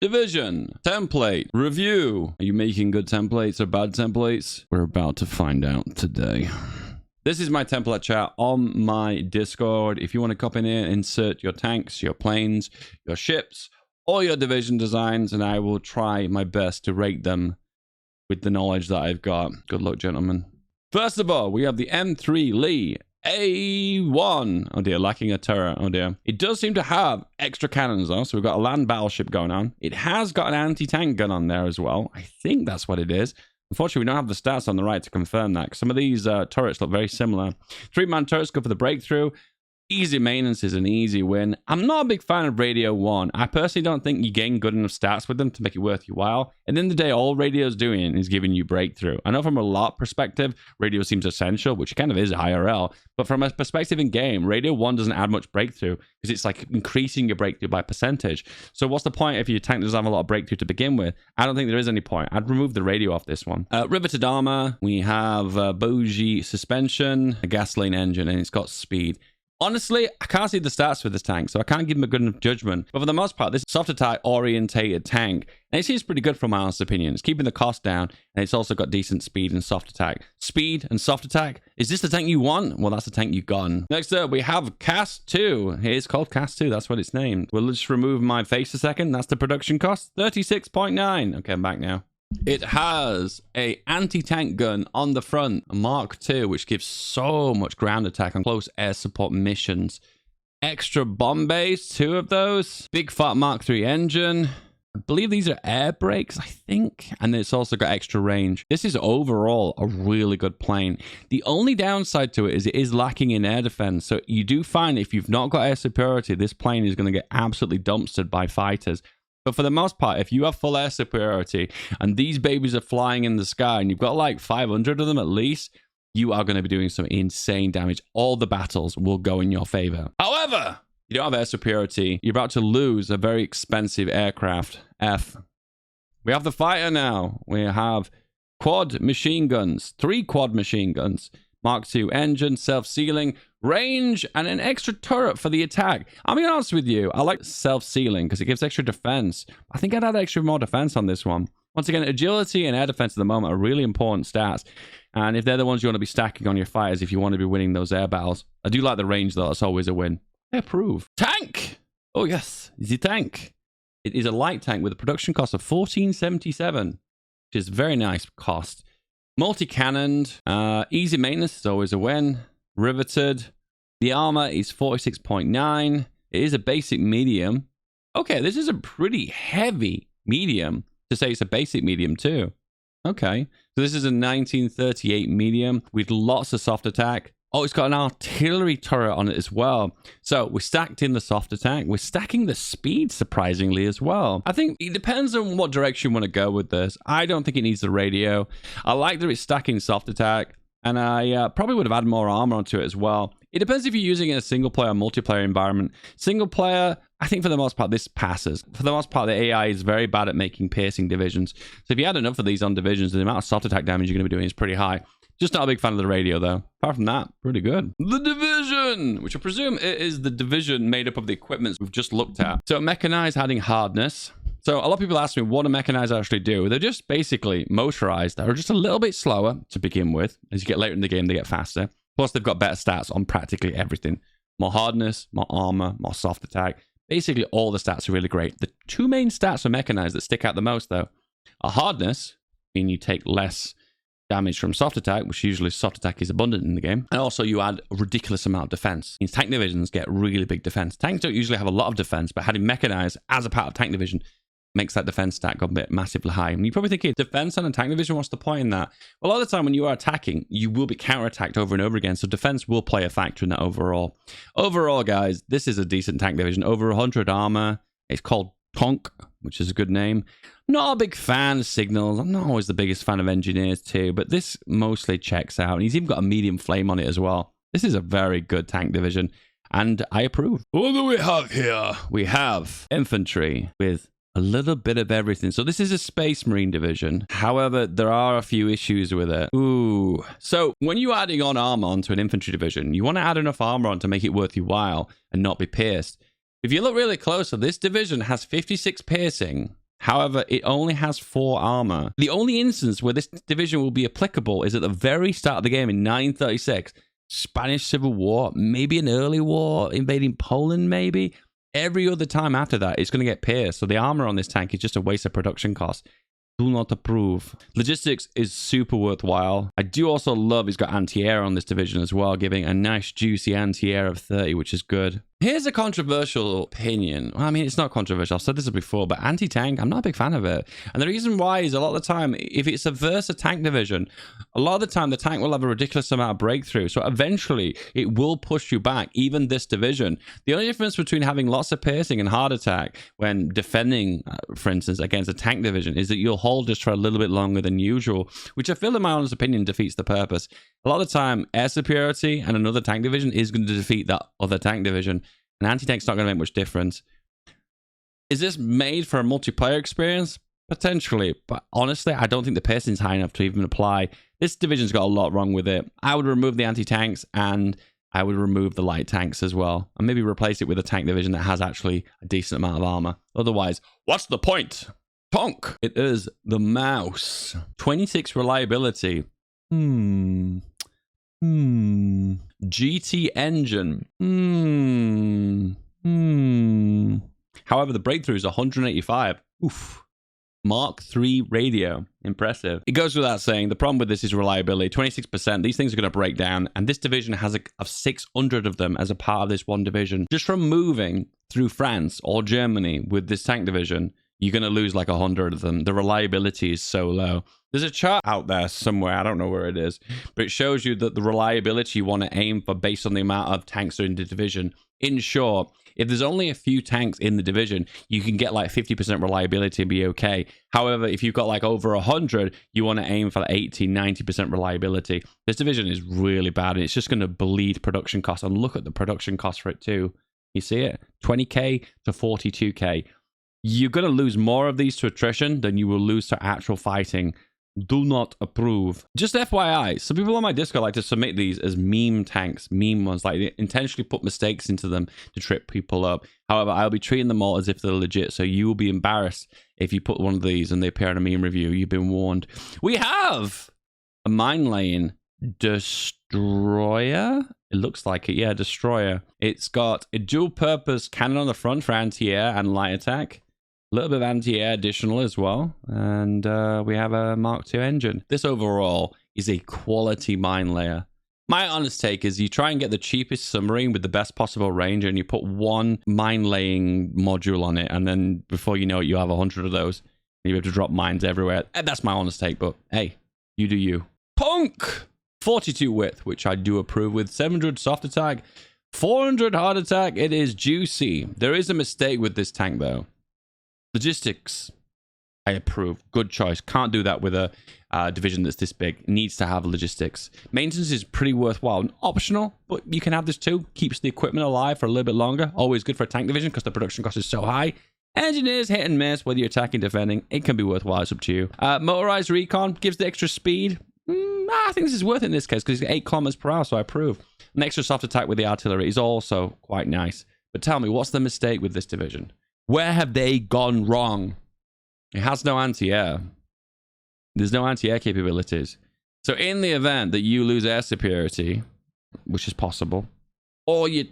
Division. Template. Review. Are you making good templates or bad templates? We're about to find out today. This is my template chat on my Discord. If you want to copy in here, insert your tanks, your planes, your ships, all your division designs, and I will try my best to rate them with the knowledge that I've got. Good luck, gentlemen. First of all, we have the M3 Lee A1. Oh dear, lacking a turret. Oh dear. It does seem to have extra cannons though, so we've got a land battleship going on. It has got an anti-tank gun on there as well. I think that's what it is. Unfortunately, we don't have the stats on the right to confirm that. Some of these turrets look very similar. 3-man turrets go for the breakthrough. Easy maintenance is an easy win. I'm not a big fan of Radio 1. I personally don't think you gain good enough stats with them to make it worth your while. At the end of the day, all Radio's doing is giving you breakthrough. I know from a lot perspective, Radio seems essential, which kind of is IRL. But from a perspective in game, Radio 1 doesn't add much breakthrough because it's like increasing your breakthrough by percentage. So what's the point if your tank doesn't have a lot of breakthrough to begin with? I don't think there is any point. I'd remove the Radio off this one. Riveted armor. We have bougie suspension, a gasoline engine, and it's got speed. Honestly, I can't see the stats for this tank, so I can't give him a good enough judgment. But for the most part, this soft attack orientated tank, and it seems pretty good from my honest opinion. It's keeping the cost down, and it's also got decent speed and soft attack. Speed and soft attack? Is this the tank you want? Well, that's the tank you got. Next up, we have Cast 2. It's called Cast 2. That's what it's named. We'll just remove my face a second. That's the production cost. 36.9. Okay, I'm back now. It has a anti-tank gun on the front, Mark II, which gives so much ground attack on close air support missions. Extra bomb bays, 2 of those. Big fat Mark III engine. I believe these are air brakes, I think. And it's also got extra range. This is overall a really good plane. The only downside to it is lacking in air defense. So you do find if you've not got air superiority, this plane is going to get absolutely dumpstered by fighters. But for the most part, if you have full air superiority and these babies are flying in the sky and you've got like 500 of them at least, you are going to be doing some insane damage. All the battles will go in your favor. However, you don't have air superiority. You're about to lose a very expensive aircraft. We have the fighter now. We have quad machine guns, 3 quad machine guns. Mark II engine, self-sealing, range, and an extra turret for the attack. I'm being honest with you, I like self-sealing because it gives extra defense. I think I'd add extra more defense on this one. Once again, agility and air defense at the moment are really important stats. And if they're the ones you want to be stacking on your fighters, if you want to be winning those air battles. I do like the range though, that's always a win. I approve. Tank! Oh yes, the tank. It is a light tank with a production cost of 1477, which is a very nice cost. Multi-cannoned, easy maintenance is always a win. Riveted. The armor is 46.9. It is a basic medium. Okay, this is a pretty heavy medium to say it's a basic medium too. Okay, so this is a 1938 medium with lots of soft attack. Oh, it's got an artillery turret on it as well. So we're stacked in the soft attack. We're stacking the speed surprisingly as well. I think it depends on what direction you want to go with this. I don't think it needs the radio. I like that it's stacking soft attack. And I probably would have added more armor onto it as well. It depends if you're using it in a single player or multiplayer environment. Single player, I think for the most part, this passes. For the most part, the AI is very bad at making piercing divisions. So if you add enough of these on divisions, the amount of soft attack damage you're going to be doing is pretty high. Just not a big fan of the radio, though. Apart from that, pretty good. The Division, which I presume it is the division made up of the equipment we've just looked at. So Mechanized adding hardness. So a lot of people ask me, what do Mechanized actually do? They're just basically motorized. They're just a little bit slower to begin with. As you get later in the game, they get faster. Plus, they've got better stats on practically everything. More hardness, more armor, more soft attack. Basically, all the stats are really great. The 2 main stats for Mechanized that stick out the most, though, are hardness, meaning you take less damage from soft attack, which usually soft attack is abundant in the game. And also you add a ridiculous amount of defense. Means tank divisions get really big defense. Tanks don't usually have a lot of defense, but having Mechanized as a part of tank division makes that defense stat go a bit massively high. And you're probably thinking, defense on a tank division, what's the point in that? Well, a lot of the time when you are attacking, you will be counterattacked over and over again. So defense will play a factor in that overall. Overall, guys, this is a decent tank division. Over 100 armor. It's called Tonk, which is a good name. Not a big fan of signals. I'm not always the biggest fan of engineers too, but this mostly checks out. And he's even got a medium flame on it as well. This is a very good tank division, and I approve. What do we have here? We have infantry with a little bit of everything. So this is a Space Marine division. However, there are a few issues with it. Ooh. So when you're adding on armor onto an infantry division, you want to add enough armor on to make it worth your while and not be pierced. If you look really closer, this division has 56 piercing However, it only has 4 armor. The only instance where this division will be applicable is at the very start of the game in 936. Spanish Civil War, maybe an early war, invading Poland, maybe. Every other time after that, it's going to get pierced. So the armor on this tank is just a waste of production cost. Do not approve. Logistics is super worthwhile. I do also love he's got anti-air on this division as well, giving a nice juicy anti-air of 30, which is good. Here's a controversial opinion. Well, I mean, it's not controversial. I've said this before, but anti-tank, I'm not a big fan of it. And the reason why is a lot of the time, if it's a Versa tank division, a lot of the time the tank will have a ridiculous amount of breakthrough. So eventually it will push you back, even this division. The only difference between having lots of piercing and hard attack when defending, for instance, against a tank division is that you'll hold just for a little bit longer than usual, which I feel in my honest opinion defeats the purpose. A lot of the time, air superiority and another tank division is going to defeat that other tank division. An anti-tank's not going to make much difference. Is this made for a multiplayer experience? Potentially, but honestly, I don't think the piercing's high enough to even apply. This division's got a lot wrong with it. I would remove the anti-tanks and I would remove the light tanks as well. And maybe replace it with a tank division that has actually a decent amount of armor. Otherwise, what's the point? Punk! It is the mouse. 26 reliability. GT engine. However, the breakthrough is 185. Oof. Mark III radio. Impressive. It goes without saying, the problem with this is reliability. 26%. These things are going to break down. And this division has 600 of them as a part of this one division. Just from moving through France or Germany with this tank division, you're going to lose like 100 of them. The reliability is so low. There's a chart out there somewhere. I don't know where it is. But it shows you that the reliability you want to aim for based on the amount of tanks that are in the division. In short, if there's only a few tanks in the division, you can get like 50% reliability and be okay. However, if you've got like over 100, you want to aim for 80, 90% reliability. This division is really bad. And it's just going to bleed production costs. And look at the production cost for it too. You see it? 20k to 42k. You're going to lose more of these to attrition than you will lose to actual fighting. Do not approve. Just FYI, some people on my Discord like to submit these as meme tanks, meme ones, like they intentionally put mistakes into them to trip people up. However, I'll be treating them all as if they're legit, so you will be embarrassed if you put one of these and they appear in a meme review. You've been warned. We have a mine laying destroyer. It looks like it. Yeah, destroyer. It's got a dual purpose cannon on the front for anti-air and light attack. A little bit of anti-air additional as well. And we have a Mark II engine. This overall is a quality mine layer. My honest take is you try and get the cheapest submarine with the best possible range and you put one mine laying module on it. And then before you know it, you have 100 of those. You have to drop mines everywhere. That's my honest take, but hey, you do you. Punk! 42 width, which I do approve with. 700 soft attack. 400 hard attack. It is juicy. There is a mistake with this tank though. Logistics, I approve. Good choice. Can't do that with a division that's this big. It needs to have logistics. Maintenance is pretty worthwhile and optional, but you can have this too. Keeps the equipment alive for a little bit longer. Always good for a tank division because the production cost is so high. Engineers hit and miss, whether you're attacking, defending. It can be worthwhile. It's up to you. Motorized recon gives the extra speed. I think this is worth it in this case because it's 8 kilometers per hour, so I approve. An extra soft attack with the artillery is also quite nice. But tell me, what's the mistake with this division? Where have they gone wrong? It has no anti-air. There's no anti-air capabilities. So in the event that you lose air superiority, which is possible, or you're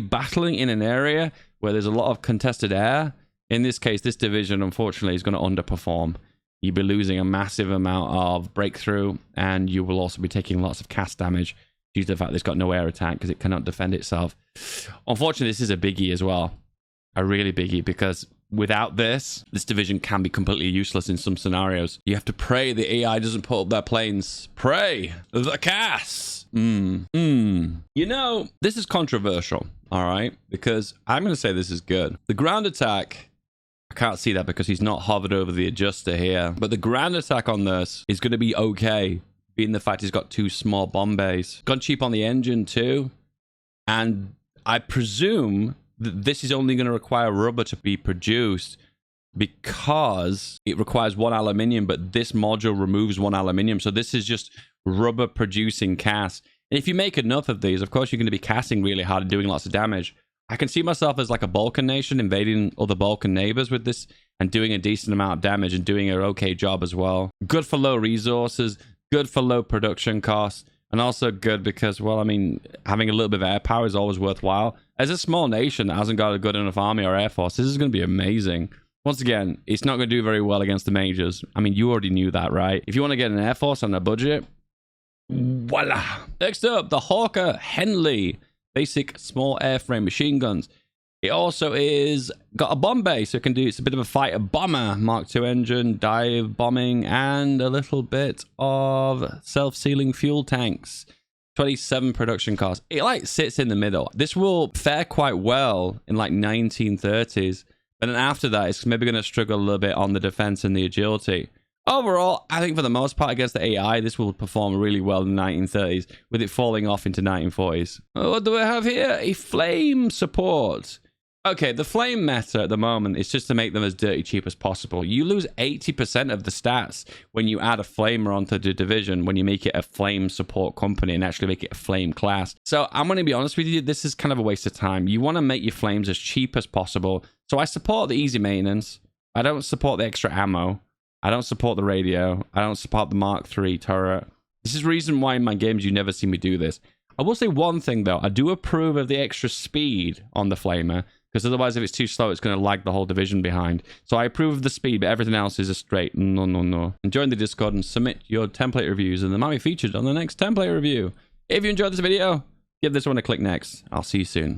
battling in an area where there's a lot of contested air, in this case, this division, unfortunately, is going to underperform. You'll be losing a massive amount of breakthrough, and you will also be taking lots of cast damage due to the fact that it's got no air attack because it cannot defend itself. Unfortunately, this is a biggie as well. A really biggie, because without this division can be completely useless in some scenarios. You have to pray the AI doesn't put up their planes. Pray the CAS. You know, this is controversial, all right? Because I'm going to say this is good. The ground attack, I can't see that because he's not hovered over the adjuster here. But the ground attack on this is going to be okay, being the fact he's got 2 small bomb bays. Gone cheap on the engine too. And I presume this is only going to require rubber to be produced because it requires 1 aluminium, but this module removes 1 aluminium. So this is just rubber producing cast. And if you make enough of these, of course, you're going to be casting really hard and doing lots of damage. I can see myself as like a Balkan nation invading other Balkan neighbors with this and doing a decent amount of damage and doing an okay job as well. Good for low resources, good for low production costs, and also good because, well, I mean, having a little bit of air power is always worthwhile. As a small nation that hasn't got a good enough army or air force, this is going to be amazing. Once again, it's not going to do very well against the majors. I mean, you already knew that, right? If you want to get an air force on a budget, voila. Next up, the Hawker Henley. Basic small airframe machine guns. It also is got a bomb bay, so it can do, it's a bit of a fighter bomber, Mark II engine, dive bombing, and a little bit of self-sealing fuel tanks. 27 production costs. It like sits in the middle. This will fare quite well in like 1930s. But then after that, it's maybe going to struggle a little bit on the defense and the agility. Overall, I think for the most part against the AI, this will perform really well in the 1930s, with it falling off into 1940s. What do I have here? A flame support. Okay, the flame meta at the moment is just to make them as dirty cheap as possible. You lose 80% of the stats when you add a flamer onto the division, when you make it a flame support company and actually make it a flame class. So I'm going to be honest with you, this is kind of a waste of time. You want to make your flames as cheap as possible. So I support the easy maintenance. I don't support the extra ammo. I don't support the radio. I don't support the Mark III turret. This is the reason why in my games you never see me do this. I will say one thing though. I do approve of the extra speed on the flamer, because otherwise if it's too slow, it's going to lag the whole division behind. So I approve of the speed, but everything else is a straight no. And join the Discord and submit your template reviews, and they might be featured on the next template review. If you enjoyed this video, give this one a click next. I'll see you soon.